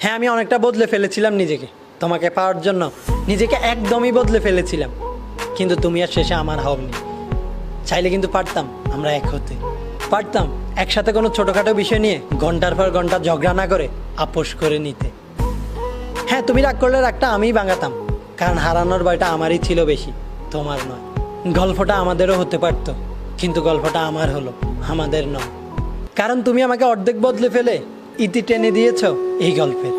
হ্যাঁ, আমি অনেকটা বদলে ফেলেছিলাম নিজেকে তোমাকে পাওয়ার জন্য, নিজেকে একদমই বদলে ফেলেছিলাম, কিন্তু তুমি আর শেষে আমার হওনি। চাইলে কিন্তু পারতাম আমরা এক হতে, পারতাম একসাথে কোনো ছোটোখাটো বিষয় নিয়ে ঘন্টার পর ঘন্টা ঝগড়া না করে আপোষ করে নিতে। হ্যাঁ, তুমি রাগ করলে রাগটা আমিই ভাঙাতাম, কারণ হারানোর ভয়টা আমারই ছিল বেশি, তোমার নয়। গল্পটা আমাদেরও হতে পারতো, কিন্তু গল্পটা আমার হলো, আমাদের নয়। কারণ তুমি আমাকে অর্ধেক বদলে ফেলে ইতি টেনে দিয়েছ এই গল্পের।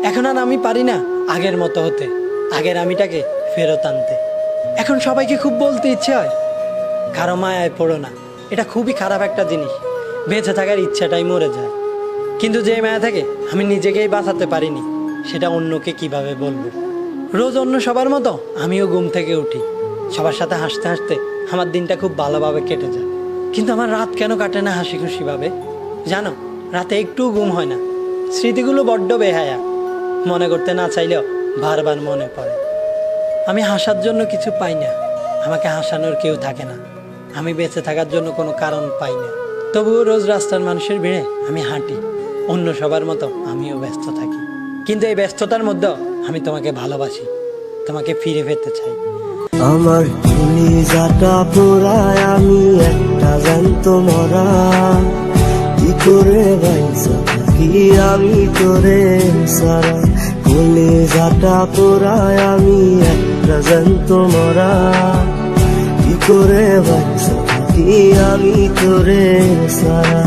এখন আর আমি পারি না আগের মতো হতে, আগের আমিটাকে ফেরত আনতে। এখন সবাইকে খুব বলতে ইচ্ছে হয়, কারো মায়ায় পড়ো না। এটা খুবই খারাপ একটা জিনিস, বেঁচে থাকার ইচ্ছাটাই মরে যায়। কিন্তু যে মায়া থেকে আমি নিজেকেই বাঁচাতে পারিনি, সেটা অন্যকে কিভাবে বলবো? রোজ অন্য সবার মতো আমিও ঘুম থেকে উঠি, সবার সাথে হাসতে হাসতে আমার দিনটা খুব ভালোভাবে কেটে যায়। কিন্তু আমার রাত কেন কাটে না হাসি খুশিভাবে? জানো, রাতে একটুও ঘুম হয় না, স্মৃতিগুলো বড্ড বেহায়া, মনে করতে না চাইলেও বারবার মনে পড়ে। আমি হাসার জন্য কিছু পাই না, আমাকে হাসানোর কেউ থাকে না, আমি বেঁচে থাকার জন্য কোনো কারণ পাই না। তবুও রোজ রাস্তার মানুষের ভিড়ে আমি হাঁটি, অন্য সবার মতো আমিও ব্যস্ত থাকি। কিন্তু এই ব্যস্ততার মধ্যেও আমি তোমাকে ভালোবাসি, তোমাকে ফিরে পেতে চাই। আমার কলিজাটা পোড়ায় আমি একটা জ্যান্ত মরা, কি করে বাইসা থাকি আমি তোরে সারা। কলিজাটা পোড়ায় আমি একটা জ্যান্ত মরা, কি করে বাইসা থাকি আমি তোরে সারা।